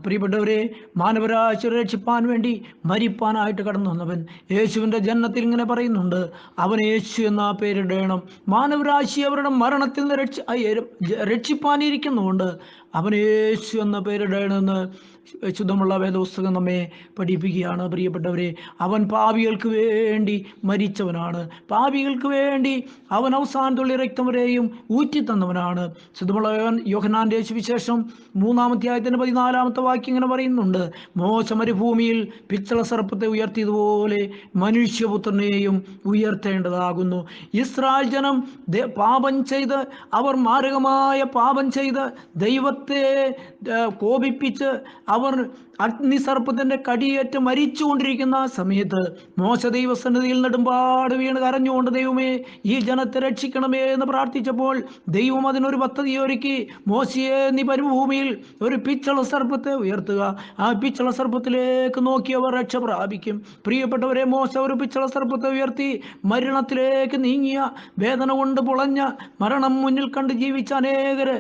Speaker 1: പ്രിയപ്പെട്ടവരെ, മാനവരാശി രക്ഷിപ്പാൻ വേണ്ടി മരിപ്പാനായിട്ട് കടന്നു വന്നവൻ. യേശുവിൻ്റെ ജനനത്തിൽ ഇങ്ങനെ പറയുന്നുണ്ട്, അവൻ യേശു എന്ന പേരിടണം. മാനവരാശി അവരുടെ മരണത്തിൽ നിന്ന് രക്ഷിപ്പാനിരിക്കുന്നുകൊണ്ട് അവൻ യേശു എന്ന പേരിടണമെന്ന് ശുദ്ധമുള്ള വേദപുസ്തകം നമ്മെ പഠിപ്പിക്കുകയാണ്. പ്രിയപ്പെട്ടവരെ, അവൻ പാപികൾക്ക് വേണ്ടി മരിച്ചവനാണ്. പാപികൾക്ക് വേണ്ടി അവൻ അവസാന തുള്ളി രക്തം വരെയും ഊറ്റിത്തന്നവനാണ്. ശുദ്ധമുള്ള യോഹന്നാന്റെ സുവിശേഷം 3-ാം അധ്യായത്തിന്റെ 14-ാമത്തെ വാക്യം ഇങ്ങനെ പറയുന്നുണ്ട്, മോശ മരുഭൂമിയിൽ പിച്ചള സർപ്പത്തെ ഉയർത്തിയതുപോലെ മനുഷ്യപുത്രനെയും ഉയർത്തേണ്ടതാകുന്നു. ഇസ്രായേൽ ജനം പാപം ചെയ്ത്, അവർ മാരകമായ പാപം ചെയ്ത് ദൈവത്തെ കോപിപ്പിച്ച് അവർ അഗ്നിസർപ്പത്തിൻ്റെ കടിയേറ്റ് മരിച്ചുകൊണ്ടിരിക്കുന്ന സമയത്ത് മോശ ദൈവസന്നിധിയിൽ നെടുമ്പാട് വീണ് കരഞ്ഞുകൊണ്ട്, ദൈവമേ, ഈ ജനത്തെ രക്ഷിക്കണമേ എന്ന് പ്രാർത്ഥിച്ചപ്പോൾ ദൈവം അതിനൊരു പദ്ധതി ഒരുക്കി. മോശയെ, നീ മരുഭൂമിയിൽ ഒരു പിച്ചള സർപ്പത്തെ ഉയർത്തുക, ആ പിച്ചള സർപ്പത്തിലേക്ക് നോക്കി അവർ രക്ഷ പ്രാപിക്കും. പ്രിയപ്പെട്ടവരെ, മോശ ഒരു പിച്ചള സർപ്പത്തെ ഉയർത്തി മരണത്തിലേക്ക് നീങ്ങിയ, വേദന കൊണ്ട് പൊളഞ്ഞ, മരണം മുന്നിൽ കണ്ട് ജീവിച്ച അനേകര്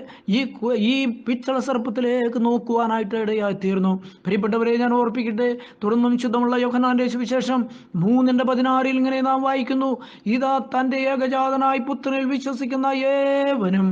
Speaker 1: ഈ പിച്ചള സർപ്പത്തിലേക്ക് നോക്കുവാനായിട്ട് ഇടയായിത്തീർന്നു. പ്രിയപ്പെട്ടവരെ, ഞാൻ ഓർപ്പിക്കട്ടെ, തുടർന്നും ശുദ്ധമുള്ള യോഹന്നാന്റെ സുവിശേഷം 3:16 ഇങ്ങനെ നാം വായിക്കുന്നു, ഇതാ തൻ്റെ ഏകജാതനായ പുത്രനിൽ വിശ്വസിക്കുന്ന ഏവനും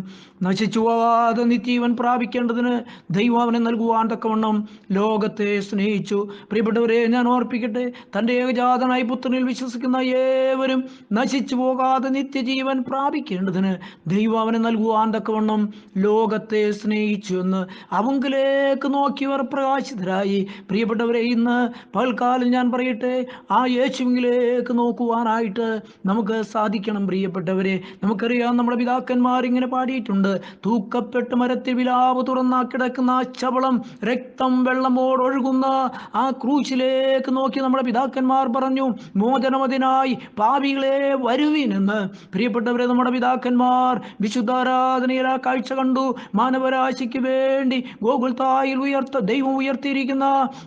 Speaker 1: നശിച്ചു പോകാതെ നിത്യജീവൻ പ്രാപിക്കേണ്ടതിന് ദൈവം അവനെ നൽകുവാൻ തക്കവണ്ണം ലോകത്തെ സ്നേഹിച്ചു. പ്രിയപ്പെട്ടവരെ, ഞാൻ ഓർപ്പിക്കട്ടെ, തൻ്റെ ഏകജാതനായ പുത്രനിൽ വിശ്വസിക്കുന്ന ഏവരും നശിച്ചു പോകാതെ നിത്യജീവൻ പ്രാപിക്കേണ്ടതിന് ദൈവം അവനെ നൽകുവാൻ തക്കവണ്ണം ലോകത്തെ സ്നേഹിച്ചു എന്ന്. അവങ്കിലേക്ക് നോക്കിയവർ പ്രകാശിതരായി. പ്രിയപ്പെട്ടവരെ, ഇന്ന് പകൽക്കാലം ഞാൻ പറയട്ടെ, ആ യേശുവിലേക്ക് നോക്കുവാനായിട്ട് നമുക്ക് സാധിക്കണം. പ്രിയപ്പെട്ടവരെ, നമുക്കറിയാം, നമ്മുടെ പിതാക്കന്മാർ ഇങ്ങനെ പാടിയിട്ടുണ്ട്, തൂക്കപ്പെട്ട് മരത്തിൽ വിലാപ് തുറന്നാ കിടക്കുന്ന ആ ചവളം രക്തം വെള്ളമോടൊഴുകുന്ന ആ ക്രൂശിലേക്ക് നോക്കി നമ്മുടെ പിതാക്കന്മാർ പറഞ്ഞു, മോചനമതിനായി പാപികളെ വരുവീനെന്ന്. പ്രിയപ്പെട്ടവരെ, നമ്മുടെ പിതാക്കന്മാർ വിശുദ്ധാരാധനയിൽ ആ കാഴ്ച കണ്ടു. മാനവരാശിക്ക് വേണ്ടി ഗോകുൽത്തായിൽ ദൈവം ഉയർത്തിയിരിക്കുന്ന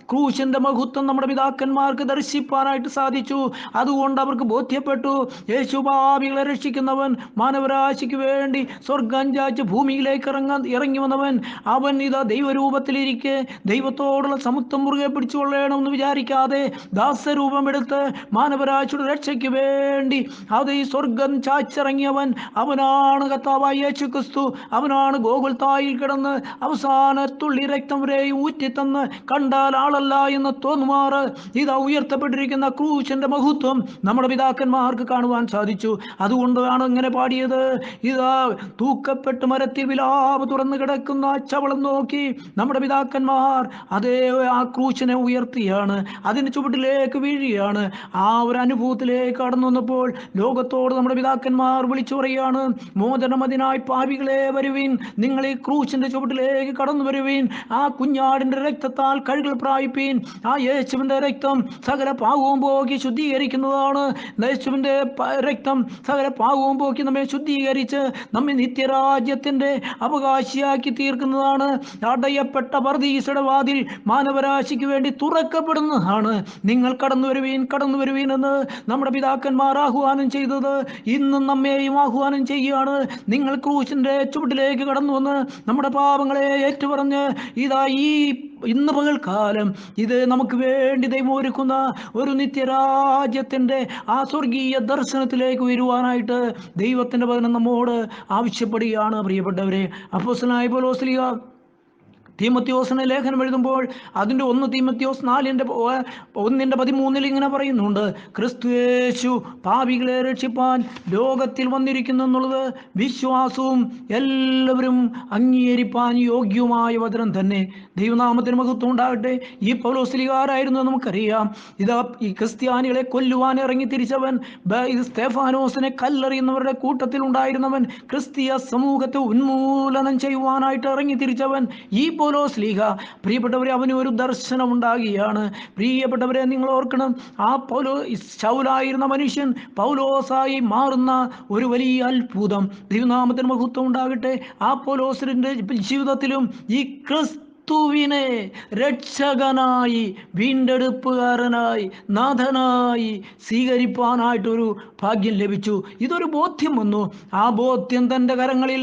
Speaker 1: ക്രൂശിന്റെ മഹത്വം നമ്മുടെ പിതാക്കന്മാർക്ക് ദർശിപ്പാനായിട്ട് സാധിച്ചു. അതുകൊണ്ട് അവർക്ക് ബോധ്യപ്പെട്ടു, യേശു പാപികളെ രക്ഷിക്കുന്നവൻ, മാനവരാശിക്ക് വേണ്ടി സ്വർഗം ചാച്ച് ഭൂമിയിലേക്ക് ഇറങ്ങി വന്നവൻ. അവൻ ഇതാ ദൈവരൂപത്തിലിരിക്കെ ദൈവത്തോടുള്ള സമത്വം മുറുകെ പിടിച്ചുകൊള്ളണമെന്ന് വിചാരിക്കാതെ ദാസരൂപമെടുത്ത് മാനവരാശിയുടെ രക്ഷയ്ക്ക് വേണ്ടി അത് ഈ സ്വർഗം ചാച്ചിറങ്ങിയവൻ. അവനാണ് കർത്താവായ യേശു ക്രിസ്തു. അവനാണ് ഗോകുൽത്തായിൽ കിടന്ന് അവസാന തുള്ളി രക്തം വരെ ഊറ്റിത്തന്ന് കണ്ടാൽ ആളല്ല എന്ന് തോന്നുമാറ് ഇതാ ഉയർത്തപ്പെട്ടിരിക്കുന്ന ക്രൂശിന്റെ മഹത്വം നമ്മുടെ പിതാക്കന്മാർക്ക് കാണുവാൻ സാധിച്ചു. അതുകൊണ്ടാണ് ഇങ്ങനെ പാടിയത്, ഇതാ തൂക്കപ്പെട്ട് മരത്തിൽ വിലാപ് തുറന്നു കിടക്കുന്ന ചവളം നോക്കി നമ്മുടെ പിതാക്കന്മാർ അതേ ആ ക്രൂശിനെ ഉയർത്തിയാണ്, അതിന് ചുവട്ടിലേക്ക് വീഴുകയാണ്. ആ ഒരു അനുഭവത്തിലേക്ക് കടന്നു വന്നപ്പോൾ ലോകത്തോട് നമ്മുടെ പിതാക്കന്മാർ വിളിച്ചു പറയുകയാണ്, മോചനമതിനായി പാപികളെ വരുവിൻ, നിങ്ങൾ ഈ ക്രൂശിന്റെ ചുവട്ടിൽ ചുവട്ടിലേക്ക് കടന്നു വരുവീൻ. ആ കുഞ്ഞാടിൻ്റെ രക്തത്താൽ കഴുകൽ പ്രാപിപ്പീൻ. ആ യേശുവിൻ്റെ രക്തം സകല പാവവും പോക്കി ശുദ്ധീകരിക്കുന്നതാണ്. യേശുവിൻ്റെ രക്തം സകല പാവവും പോക്കി നമ്മെ ശുദ്ധീകരിച്ച് നമ്മെ നിത്യരാജ്യത്തിൻ്റെ അവകാശിയാക്കി തീർക്കുന്നതാണ്. അടയപ്പെട്ട പർദീസയുടെ വാതിൽ മാനവരാശിക്ക് വേണ്ടി തുറക്കപ്പെടുന്നതാണ്. നിങ്ങൾ കടന്നു വരുവീൻ എന്ന് നമ്മുടെ പിതാക്കന്മാർ ആഹ്വാനം ചെയ്തത് ഇന്നും നമ്മെയും ആഹ്വാനം ചെയ്യുകയാണ്. നിങ്ങൾ ക്രൂശിൻ്റെ ചുവട്ടിലേക്ക് കടന്നു വന്ന് നമ്മുടെ പാപങ്ങളെ ഏറ്റുപറഞ്ഞ് ഇതാ ഇന്ന് പകൽക്കാലം ഇത് നമുക്ക് വേണ്ടി ദൈവം ഒരുക്കുന്ന ഒരു നിത്യരാജ്യത്തിൻ്റെ ആ സ്വർഗീയ ദർശനത്തിലേക്ക് വരുവാനായിട്ട് ദൈവത്തിൻ്റെ വചനം നമ്മോട് ആവശ്യപ്പെടുകയാണ്. പ്രിയപ്പെട്ടവരെ, അപ്പോസ്തലനായ പൗലോസ് തീമോഥെയോസിന് ലേഖനം എഴുതുമ്പോൾ അതിൻ്റെ 1 തീമോഥെയോസ് 4:1-13 ഇങ്ങനെ പറയുന്നുണ്ട്: ക്രിസ്തുയേശു പാപികളെ രക്ഷിപ്പാൻ ലോകത്തിൽ വന്നിരിക്കുന്നു എന്നുള്ളത് വിശ്വാസവും എല്ലാവരും അംഗീകരിപ്പാൻ യോഗ്യവുമായ വചനം തന്നെ. ദൈവനാമത്തിന് മഹത്വം ഉണ്ടാകട്ടെ. ഈ പൗലോസ്ലിഹാരായിരുന്നു നമുക്കറിയാം. ഇതാ ഈ ക്രിസ്ത്യാനികളെ കൊല്ലുവാൻ ഇറങ്ങി തിരിച്ചവൻ, സ്തെഫാനോസിനെ കല്ലെറിയുന്നവരുടെ കൂട്ടത്തിൽ ഉണ്ടായിരുന്നവൻ, ക്രിസ്തീയ സമൂഹത്തെ ഉന്മൂലനം ചെയ്യുവാനായിട്ട് ഇറങ്ങി തിരിച്ചവൻ ഈ പൗലോസ്ലീഹ. പ്രിയപ്പെട്ടവരെ, അവന് ഒരു ദർശനം ഉണ്ടാകുകയാണ്. പ്രിയപ്പെട്ടവരെ, നിങ്ങൾ ഓർക്കണം, ആ ശൗലായിരുന്ന മനുഷ്യൻ പൗലോസായി മാറുന്ന ഒരു വലിയ അത്ഭുതം. ദൈവനാമത്തിന് മഹത്വം ഉണ്ടാകട്ടെ. ആ പൗലോസിന്റെ ജീവിതത്തിലും ഈ ക്രിസ്തുവിനെ രക്ഷകനായി, വീണ്ടെടുപ്പുകാരനായി, നാഥനായി സ്വീകരിപ്പാനായിട്ടൊരു ഭാഗ്യം ലഭിച്ചു. ഇതൊരു ബോധ്യം വന്നു. ആ ബോധ്യം തൻ്റെ കരങ്ങളിൽ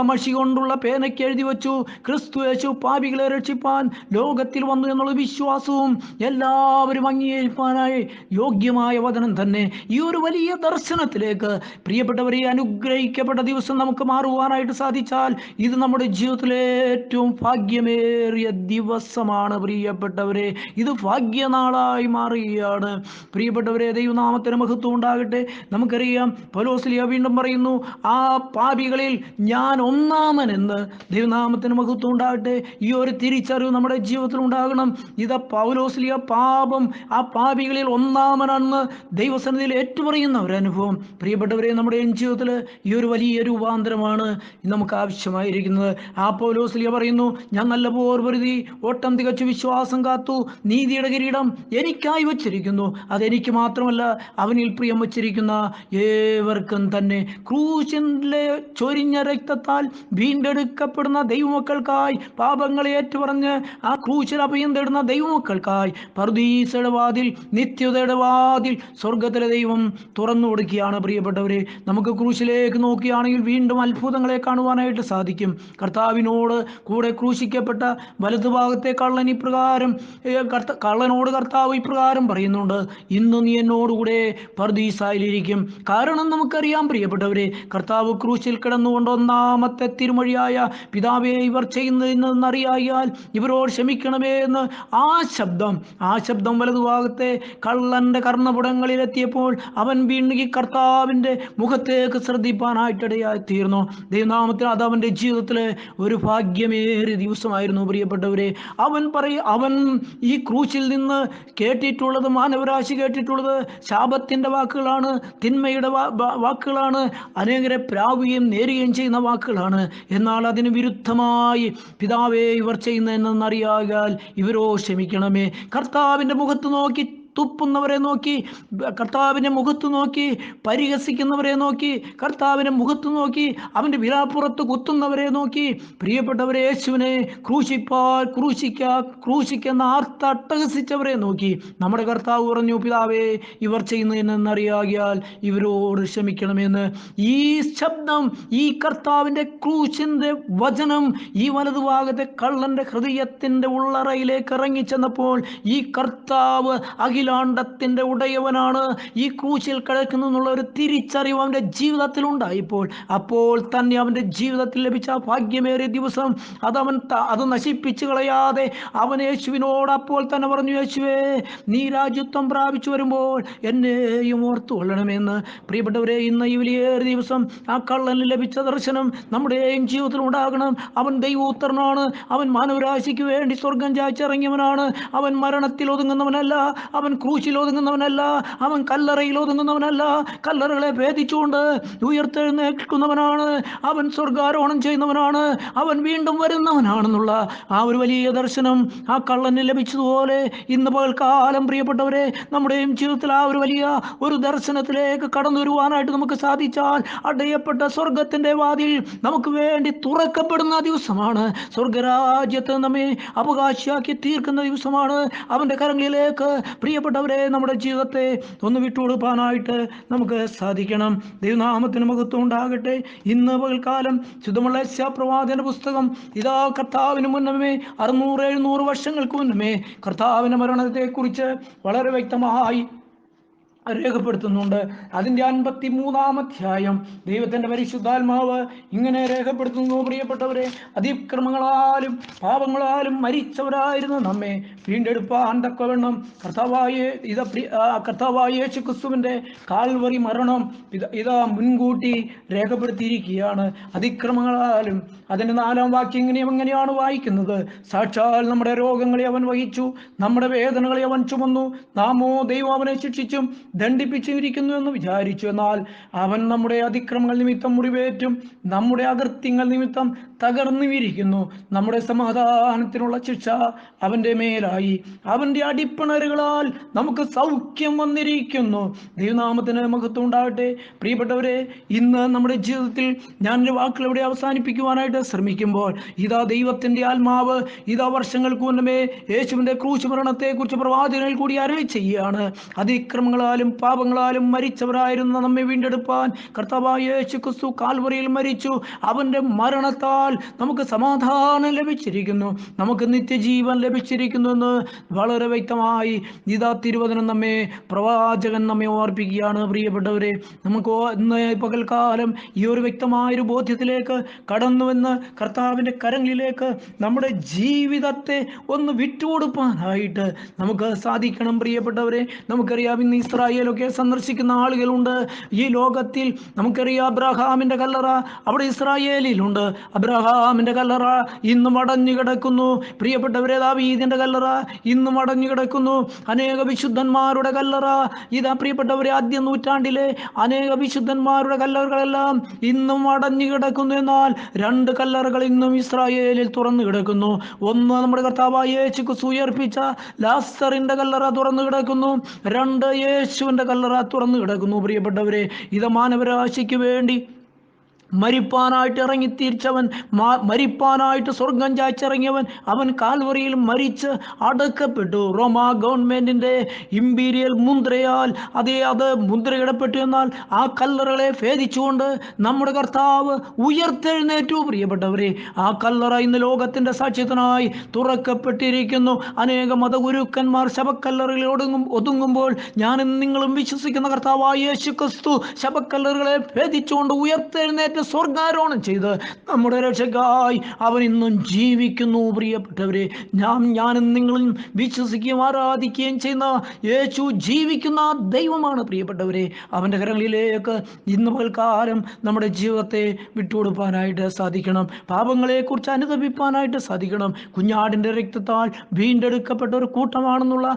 Speaker 1: മഷി കൊണ്ടുള്ള പേനയ്ക്ക് എഴുതി വച്ചു. ക്രിസ്തു യേശു പാപികളെ രക്ഷിപ്പാൻ ലോകത്തിൽ വന്നു എന്നുള്ള വിശ്വാസവും എല്ലാവരും അംഗീകരിപ്പാനായി യോഗ്യമായ വചനം തന്നെ. ഈ ഒരു വലിയ ദർശനത്തിലേക്ക് പ്രിയപ്പെട്ടവരെ, അനുഗ്രഹിക്കപ്പെട്ട ദിവസം നമുക്ക് മാറുവാനായിട്ട് സാധിച്ചാൽ ഇത് നമ്മുടെ ജീവിതത്തിലെ ഏറ്റവും ഭാഗ്യമേറിയ ദിവസമാണ്. പ്രിയപ്പെട്ടവരെ, ഇത് ഭാഗ്യനാളായി മാറുകയാണ്. പ്രിയപ്പെട്ടവരെ, ദൈവനാമത്തിന് മഹത്വം ഉണ്ടാകട്ടെ. നമുക്കറിയാം, പൗലോസ്ലീഹ വീണ്ടും പറയുന്നു, ആ പാപികളിൽ ഞാൻ ഒന്നാമനെന്ന്. ദൈവനാമത്തിന് മഹത്വം ഉണ്ടാകട്ടെ. ഈ ഒരു തിരിച്ചറിവ് നമ്മുടെ ജീവിതത്തിൽ ഉണ്ടാകണം. ഇത് പൗലോസ്ലീഹ ആ പാപികളിൽ ഒന്നാമനെന്ന് ദൈവസന്നിധിയിൽ ഏറ്റുപറയുന്ന ഒരു അനുഭവം. പ്രിയപ്പെട്ടവരെ, നമ്മുടെ ജീവിതത്തിൽ ഈ ഒരു വലിയ രൂപാന്തരമാണ് നമുക്ക് ആവശ്യമായിരിക്കുന്നത്. ആ പൗലോസ്ലീഹ പറയുന്നു, ഞാൻ നല്ല പോർ പൊരുതി, ഓട്ടം തികച്ചു, വിശ്വാസം കാത്തു, നീതിയുടെ കിരീടം എനിക്കായി വച്ചിരിക്കുന്നു. അതെനിക്ക് മാത്രമല്ല, അവനിൽ പ്രിയം വച്ചിരിക്കുന്ന ഏവർക്കും തന്നെ. ക്രൂശിലെ ചൊരിഞ്ഞ രക്തത്താൽ വീണ്ടെടുക്കപ്പെടുന്ന ദൈവമക്കൾക്കായി, പാപങ്ങളെ ഏറ്റുപറഞ്ഞ് ആ ക്രൂശിൽ അഭയം തേടുന്ന ദൈവമക്കൾക്കായി പർദീസയുടെ വാതിൽ, നിത്യതയുടെ വാതിൽ സ്വർഗത്തിലെ ദൈവം തുറന്നു കൊടുക്കുകയാണ്. പ്രിയപ്പെട്ടവരെ, നമുക്ക് ക്രൂശിലേക്ക് നോക്കുകയാണെങ്കിൽ വീണ്ടും അത്ഭുതങ്ങളെ കാണുവാനായിട്ട് സാധിക്കും. കർത്താവിനോട് കൂടെ ക്രൂശിക്കപ്പെട്ട വലതുഭാഗത്തെ കള്ളനോട് കർത്താവ് ഇപ്രകാരം പറയുന്നുണ്ട്: ഇന്ന് നീ എന്നോടുകൂടെ പർദീസായിലിരിക്കും. കാരണം നമുക്കറിയാം പ്രിയപ്പെട്ടവരെ, കർത്താവ് ക്രൂശിൽ കിടന്നുകൊണ്ട് ഒന്നാമത്തെ തിരുമൊഴിയായ പിതാവേ, ഇവർ ചെയ്യുന്നതെന്നറിയായാൽ ഇവരോട് ക്ഷമിക്കണമേ എന്ന് ആ ശബ്ദം വലതുഭാഗത്തെ കള്ളന്റെ കർണപുടങ്ങളിലെത്തിയപ്പോൾ അവൻ വീണ്ടും ഈ കർത്താവിൻ്റെ മുഖത്തേക്ക് ശ്രദ്ധിപ്പാനായിട്ടിടയായി തീർന്നു. ദൈവനാമത്തിൽ അത് അവൻ്റെ ജീവിതത്തിലെ ഒരു ഭാഗ്യമേറിയ ദിവസമായിരുന്നു. പ്രിയപ്പെട്ടവരെ, അവൻ ഈ ക്രൂശിൽ നിന്ന് കേട്ടിട്ടുള്ളത്, മാനവരാശി കേട്ടിട്ടുള്ളത് ശാപത്തിൻ്റെ വാക്കുകളാണ്, തിന്മയുടെ വാക്കുകളാണ്, അനേകരെ പ്രാവുകയും നേരുകയും ചെയ്യുന്ന വാക്കുകളാണ്. എന്നാൽ അതിന് വിരുദ്ധമായി പിതാവേ, ഇവർ ചെയ്യുന്നതെന്നറിയാൽ ഇവരോ ക്ഷമിക്കണമേ. കർത്താവിൻ്റെ മുഖത്ത് നോക്കി തുപ്പുന്നവരെ നോക്കി, കർത്താവിൻ്റെ മുഖത്ത് നോക്കി പരിഹസിക്കുന്നവരെ നോക്കി, കർത്താവിൻ്റെ മുഖത്ത് നോക്കി അവൻ്റെ വിലാപ്പുറത്ത് കുത്തുന്നവരെ നോക്കി, പ്രിയപ്പെട്ടവരെ, യേശുവിനെ ക്രൂശിക്കുന്ന അട്ടഹസിച്ചവരെ നോക്കി നമ്മുടെ കർത്താവ് പറഞ്ഞു: പിതാവേ, ഇവർ ചെയ്യുന്നതെന്നറിയാകിയാൽ ഇവരോട് ക്ഷമിക്കണമെന്ന്. ഈ ശബ്ദം, ഈ കർത്താവിൻ്റെ ക്രൂശിൻ്റെ വചനം ഈ വലതുഭാഗത്തെ കള്ളൻ്റെ ഹൃദയത്തിൻ്റെ ഉള്ളറയിലേക്ക് ഇറങ്ങിച്ചെന്നപ്പോൾ ഈ കർത്താവ് അഖിലാണ്ടത്തിൻ്റെ ഉടയവനാണ്, ഈ ക്രൂശിൽ കിടക്കുന്നു എന്നുള്ള ഒരു തിരിച്ചറിവ് അവൻ്റെ ജീവിതത്തിൽ ഉണ്ടായപ്പോൾ, അപ്പോൾ തന്നെ അവൻ്റെ ജീവിതത്തിൽ ലഭിച്ച ഭാഗ്യമേറിയ ദിവസം അത് നശിപ്പിച്ചു കളയാതെ അവൻ യേശുവിനോട് അപ്പോൾ തന്നെ പറഞ്ഞു: യേശുവേ, നീ രാജ്യത്വം പ്രാപിച്ചു വരുമ്പോൾ എന്നെയും ഓർത്തു കൊള്ളണമെന്ന്. പ്രിയപ്പെട്ടവരെ, ഇന്ന് ഈ വലിയേറിയ ദിവസം ആ കള്ളന് ലഭിച്ച ദർശനം നമ്മുടെയും ജീവിതത്തിൽ ഉണ്ടാകണം. അവൻ ദൈവോത്തരനാണ്. അവൻ മാനവരാശിക്ക് വേണ്ടി സ്വർഗം ചാച്ചിറങ്ങിയവനാണ്. അവൻ മരണത്തിൽ ഒതുങ്ങുന്നവനല്ല. അവൻ അവൻ ക്രൂശിൽ ഒതുങ്ങുന്നവനല്ല, അവൻ കല്ലറയിൽ ഒതുങ്ങുന്നവനല്ല. കല്ലറകളെ ഭേദിച്ചുകൊണ്ട് ഉയർത്തെഴുന്നേൽക്കുന്നവനാണ്. അവൻ സ്വർഗാരോഹണം ചെയ്യുന്നവനാണ്. അവൻ വീണ്ടും വരുന്നവനാണെന്നുള്ള ആ ഒരു വലിയ ദർശനം ആ കള്ളന് ലഭിച്ചതുപോലെ ഇന്ന് പകൽക്കാലം പ്രിയപ്പെട്ടവരെ നമ്മുടെയും ജീവിതത്തിൽ ആ ഒരു വലിയ ഒരു ദർശനത്തിലേക്ക് കടന്നു വരുവാനായിട്ട് നമുക്ക് സാധിച്ചാൽ അടയപ്പെട്ട സ്വർഗത്തിൻ്റെ വാതിൽ നമുക്ക് വേണ്ടി തുറക്കപ്പെടുന്ന ദിവസമാണ്. സ്വർഗരാജ്യത്ത് നമ്മെ അവകാശിയാക്കി തീർക്കുന്ന ദിവസമാണ്. അവൻ്റെ കരങ്ങളിലേക്ക് പ്രിയപ്പെട്ടവരെ നമ്മുടെ ജീവിതത്തെ ഒന്ന് വിട്ടുകൊടുക്കാനായിട്ട് നമുക്ക് സാധിക്കണം. ദൈവനാമത്തിന് മഹത്വം ഉണ്ടാകട്ടെ. ഇന്ന് പകൽക്കാലം ശുദ്ധമുള്ള യശയ്യാപ്രവാചകന്റെ പുസ്തകം ഇതാ കർത്താവിന് മുന്നമേ 600-700 വർഷങ്ങൾക്ക് മുന്നമേ കർത്താവിൻ്റെ മരണത്തെക്കുറിച്ച് വളരെ വ്യക്തമായി രേഖപ്പെടുത്തുന്നുണ്ട്. അതിൻ്റെ 53-ാം അധ്യായം ദൈവത്തിൻ്റെ പരിശുദ്ധാത്മാവ് ഇങ്ങനെ രേഖപ്പെടുത്തുന്നു. പ്രിയപ്പെട്ടവരെ, അതിക്രമങ്ങളാലും പാപങ്ങളാലും മരിച്ചവരായിരുന്ന നമ്മെ വീണ്ടെടുപ്പാൻ തക്കവണ്ണം കർത്താവായ യേശു ക്രിസ്തുവിൻ്റെ കാൽവറി മരണം ഇതാ മുൻകൂട്ടി രേഖപ്പെടുത്തിയിരിക്കുകയാണ്. അതിക്രമങ്ങളാലും അതിൻ്റെ 4-ാം വാക്യം എങ്ങനെയാണ് വായിക്കുന്നത്? സാക്ഷാൽ നമ്മുടെ രോഗങ്ങളെ അവൻ വഹിച്ചു, നമ്മുടെ വേദനകളെ അവൻ ചുമന്നു. നാമോ ദൈവം അവനെ ശിക്ഷിച്ചും ദണ്ഡിപ്പിച്ചിരിക്കുന്നു എന്ന് വിചാരിച്ചു. എന്നാൽ അവൻ നമ്മുടെ അതിക്രമങ്ങൾ നിമിത്തം മുറിവേറ്റും നമ്മുടെ അകൃത്യങ്ങൾ നിമിത്തം തകർന്നുവിരിക്കുന്നു. നമ്മുടെ സമാധാനത്തിനുള്ള ശിക്ഷ അവൻ്റെ മേലായി, അവൻ്റെ അടിപ്പിണരുകളാൽ നമുക്ക് സൗഖ്യം വന്നിരിക്കുന്നു. ദൈവനാമത്തിന് മഹത്വം ഉണ്ടാകട്ടെ. പ്രിയപ്പെട്ടവരെ, ഇന്ന് നമ്മുടെ ജീവിതത്തിൽ ഞാനൊരു വാക്കുകൾ ഇവിടെ അവസാനിപ്പിക്കുവാനായിട്ട് ശ്രമിക്കുമ്പോൾ ഇതാ ദൈവത്തിൻ്റെ ആത്മാവ് ഇതാ വർഷങ്ങൾക്ക് മുന്നമേ യേശുവിൻ്റെ ക്രൂശ് മരണത്തെക്കുറിച്ച് പ്രവാചകനിൽ കൂടി അരുളി ചെയ്യുകയാണ്. അതിക്രമങ്ങളാലും പാപങ്ങളാലും മരിച്ചവരായിരുന്ന നമ്മെ വീണ്ടെടുപ്പാൻ കർത്താവായ യേശു ക്രിസ്തു കാൽവറിയിൽ മരിച്ചു. അവൻ്റെ മരണത്താൽ നമുക്ക് സമാധാനം ലഭിച്ചിരിക്കുന്നു, നമുക്ക് നിത്യജീവൻ ലഭിച്ചിരിക്കുന്നു എന്ന് വളരെ വ്യക്തമായി ഇതാ തിരുവചനം പ്രവാചകൻ നമ്മെ ഓർപ്പിക്കുകയാണ്. പ്രിയപ്പെട്ടവരെ, നമുക്ക് ഇന്ന് പകൽക്കാലം ഈ ഒരു വ്യക്തമായൊരു ബോധ്യത്തിലേക്ക് കടന്നുവെന്ന് കർത്താവിൻ്റെ കരങ്ങളിലേക്ക് നമ്മുടെ ജീവിതത്തെ ഒന്ന് വിട്ടുകൊടുക്കാനായിട്ട് നമുക്ക് സാധിക്കണം. പ്രിയപ്പെട്ടവരെ, നമുക്കറിയാം ഇന്ന് ഇസ്രായേലൊക്കെ സന്ദർശിക്കുന്ന ആളുകളുണ്ട് ഈ ലോകത്തിൽ. നമുക്കറിയാം അബ്രഹാമിൻ്റെ കല്ലറ അവിടെ ഇസ്രായേലിലുണ്ട്. അബ്രഹാമിൻ്റെ കല്ലറ ഇന്നും അടഞ്ഞു കിടക്കുന്നു. പ്രിയപ്പെട്ടവരെ, ദാവീദിൻ്റെ കല്ലറ ഇന്നും അടഞ്ഞു കിടക്കുന്നു. അനേക വിശുദ്ധന്മാരുടെ കല്ലറ ഇതാ പ്രിയപ്പെട്ടവരെ ആദ്യ നൂറ്റാണ്ടിലെ അനേക വിശുദ്ധന്മാരുടെ കല്ലറകളെല്ലാം ഇന്നും അടഞ്ഞു കിടക്കുന്നു. എന്നാൽ 2 കല്ലറകൾ ഇന്നും ഇസ്രായേലിൽ തുറന്നു കിടക്കുന്നു. ഒന്ന് നമ്മുടെ കർത്താവായ യേശു ക്രിസ്തു ഉയർപ്പിച്ച ലാസറിൻ്റെ കല്ലറ തുറന്നു കിടക്കുന്നു. 2 യേശുവിൻ്റെ കല്ലറ തുറന്നു കിടക്കുന്നു. പ്രിയപ്പെട്ടവരെ, ഇത് മാനവരാശിക്ക് വേണ്ടി മരിപ്പാനായിട്ട് ഇറങ്ങിത്തിരിച്ചവൻ, മരിപ്പാനായിട്ട് സ്വർഗം ചാച്ചിറങ്ങിയവൻ, അവൻ കാൽവറിയിൽ മരിച്ച് അടക്കപ്പെട്ടു. റോമാ ഗവൺമെൻറ്റിൻ്റെ ഇമ്പീരിയൽ മുദ്രയാൽ അത് മുദ്രയിടപ്പെട്ടു. എന്നാൽ ആ കല്ലറകളെ ഭേദിച്ചുകൊണ്ട് നമ്മുടെ കർത്താവ് ഉയർത്തെഴുന്നേറ്റു. പ്രിയപ്പെട്ടവരെ, ആ കല്ലറ ഇന്ന് ലോകത്തിൻ്റെ സാക്ഷ്യത്തിനായി തുറക്കപ്പെട്ടിരിക്കുന്നു. അനേക മതഗുരുക്കന്മാർ ശവക്കല്ലറയിൽ ഒതുങ്ങുമ്പോൾ ഞാനും നിങ്ങളും വിശ്വസിക്കുന്ന കർത്താവായ യേശു ക്രിസ്തു ശവക്കല്ലറുകളെ ഭേദിച്ചുകൊണ്ട് ഉയർത്തെഴുന്നേറ്റ് സ്വർഗാരോഹണം ചെയ്ത് നമ്മുടെ രക്ഷയ്ക്കായി അവൻ ഇന്നും ജീവിക്കുന്നു. പ്രിയപ്പെട്ടവരെ, ഞാനും നിങ്ങളും വിശ്വസിക്കുകയും ആരാധിക്കുകയും ചെയ്യുന്ന യേശു ജീവിക്കുന്ന ദൈവമാണ്. പ്രിയപ്പെട്ടവരെ, അവൻ്റെ കരങ്ങളിലേക്ക് ഇന്ന് പകൽക്കാലം നമ്മുടെ ജീവിതത്തെ വിട്ടുകൊടുക്കാനായിട്ട് സാധിക്കണം. പാപങ്ങളെക്കുറിച്ച് അനുതപിപ്പാനായിട്ട് സാധിക്കണം. കുഞ്ഞാടിൻ്റെ രക്തത്താൽ വീണ്ടെടുക്കപ്പെട്ട ഒരു കൂട്ടമാണെന്നുള്ള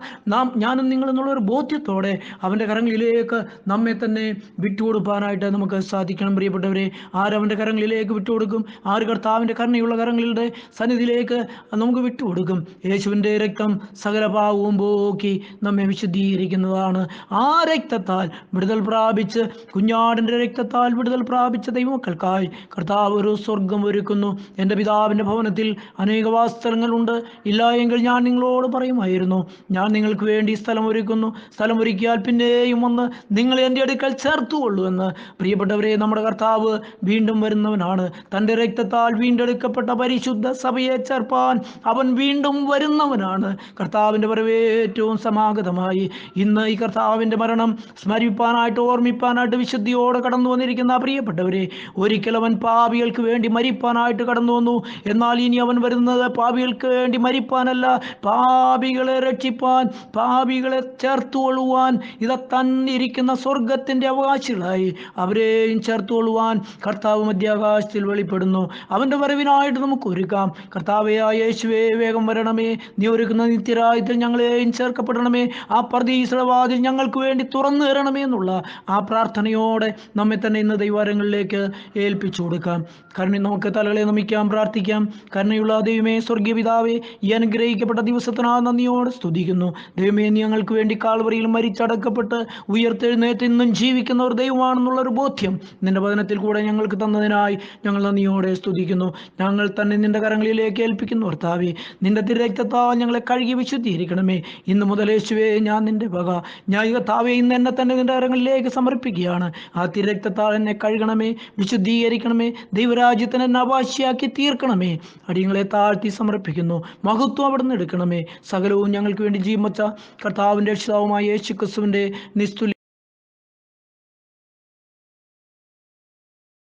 Speaker 1: ഞാനും നിങ്ങളെന്നുള്ള ഒരു ബോധ്യത്തോടെ അവൻ്റെ കരങ്ങളിലേക്ക് നമ്മെ തന്നെ വിട്ടുകൊടുക്കാനായിട്ട് നമുക്ക് സാധിക്കണം. പ്രിയപ്പെട്ടവരെ, ആരവൻ്റെ കരങ്ങളിലേക്ക് വിട്ടുകൊടുക്കും? ആര് കർത്താവിൻ്റെ കരുണയുള്ള കരങ്ങളുടെ സന്നിധിയിലേക്ക് നമുക്ക് വിട്ടുകൊടുക്കും? യേശുവിൻ്റെ രക്തം സകല പാവവും പോക്കി നമ്മെ വിശുദ്ധീകരിക്കുന്നതാണ്. ആ രക്തത്താൽ വിടുതൽ പ്രാപിച്ച്, കുഞ്ഞാടിൻ്റെ രക്തത്താൽ വിടുതൽ പ്രാപിച്ച ദൈവമക്കൾക്കായി കർത്താവ് ഒരു സ്വർഗം ഒരുക്കുന്നു. എൻ്റെ പിതാവിൻ്റെ ഭവനത്തിൽ അനേക വാസസ്ഥലങ്ങളുണ്ട്, ഇല്ല എങ്കിൽ ഞാൻ നിങ്ങളോട് പറയുമായിരുന്നു. ഞാൻ നിങ്ങൾക്ക് വേണ്ടി സ്ഥലം ഒരുക്കുന്നു. സ്ഥലം ഒരുക്കിയാൽ പിന്നെയും വന്ന് നിങ്ങളെ എൻ്റെ അടുക്കൽ ചേർത്തുകൊള്ളൂ എന്ന്. പ്രിയപ്പെട്ടവരെ, നമ്മുടെ കർത്താവ് വീണ്ടും വരുന്നവനാണ്. തൻ്റെ രക്തത്താൽ വീണ്ടെടുക്കപ്പെട്ട പരിശുദ്ധ സഭയെ ചേർപ്പാൻ അവൻ വീണ്ടും വരുന്നവനാണ്. കർത്താവിൻ്റെ വരവേറ്റവും സമാഗതമായി ഇന്ന് ഈ കർത്താവിൻ്റെ മരണം സ്മരിപ്പാനായിട്ട്, ഓർമ്മിപ്പാനായിട്ട് വിശുദ്ധിയോടെ കടന്നു വന്നിരിക്കുന്ന പ്രിയപ്പെട്ടവരെ, ഒരിക്കൽ അവൻ പാപികൾക്ക് വേണ്ടി മരിപ്പാനായിട്ട് കടന്നു വന്നു. എന്നാൽ ഇനി അവൻ വരുന്നത് പാപികൾക്ക് വേണ്ടി മരിപ്പാനല്ല, പാപികളെ രക്ഷിപ്പാൻ, പാപികളെ ചേർത്തുകൊള്ളുവാൻ, ഇത് തന്നിരിക്കുന്ന സ്വർഗത്തിൻ്റെ അവകാശികളായി അവരെയും ചേർത്തുകൊള്ളുവാൻ കർത്താവ് മധ്യാകാശത്തിൽ വെളിപ്പെടുന്നു. അവൻ്റെ വരവിനായിട്ട് നമുക്ക് ഒരുക്കാം. കർത്താവയായ യേശുവേ, വേഗം വരണമേ. നീ ഒരുക്കുന്ന നിത്യരാജ്യത്തിൽ ഞങ്ങളെയും ചേർക്കപ്പെടണമേ. ആ പർദീസയുടെ വാതിൽ ഞങ്ങൾക്ക് വേണ്ടി തുറന്നു തരണമേ എന്നുള്ള ആ പ്രാർത്ഥനയോടെ നമ്മെ തന്നെ ഇന്ന് ദൈവകരങ്ങളിലേക്ക് ഏൽപ്പിച്ചു കൊടുക്കാം. നമുക്ക് തലകളെ നമിക്കാം, പ്രാർത്ഥിക്കാം. കരുണയുള്ള ദൈവമേ, സ്വർഗീയ പിതാവേ, ഈ അനുഗ്രഹിക്കപ്പെട്ട ദിവസത്തിനാ നന്ദിയോടെ സ്തുതിക്കുന്നു. ദൈവമേ, നീ ഞങ്ങൾക്ക് വേണ്ടി കാൽവറിയിൽ മരിച്ചടക്കപ്പെട്ട് ഉയർത്തെഴുന്നേറ്റ് ഇന്നും ജീവിക്കുന്ന ഒരു ദൈവമാണെന്നുള്ളൊരു ബോധ്യം നിന്റെ വചനത്തിൽ കൂടെ ഞങ്ങൾക്ക് തന്നതിനായി ഞങ്ങൾ നന്ദിയോടെ സ്തുതിക്കുന്നു. ഞങ്ങൾ തന്നെ നിന്റെ കരങ്ങളിലേക്ക് ഏൽപ്പിക്കുന്നു. കർത്താവേ, നിന്റെ തിരുരക്തത്താൽ ഞങ്ങളെ കഴുകി വിശുദ്ധീകരിക്കണമേ. ഇന്ന് മുതൽ യേശുവേ, ഞാൻ നിന്റെ വക, ഞാൻ കർത്താവേ ഇന്ന് എന്നെ തന്നെ നിന്റെ കരങ്ങളിലേക്ക് സമർപ്പിക്കുകയാണ്. ആ തിരുരക്തത്താൽ എന്നെ കഴുകണമേ, വിശുദ്ധീകരിക്കണമേ. ദൈവരാജ്യത്തിന് എന്നെ അവകാശിയാക്കി തീർക്കണമേ. അടിയങ്ങളെ താഴ്ത്തി സമർപ്പിക്കുന്നു. മഹത്വം അവിടുന്ന് എടുക്കണമേ. സകലവും ഞങ്ങൾക്ക് വേണ്ടി ജീവൻ വച്ച കർത്താവിൻ്റെ രക്ഷിതാവുമായ യേശു ക്രിസ്തുവിൻ്റെ നിസ്തുല്യ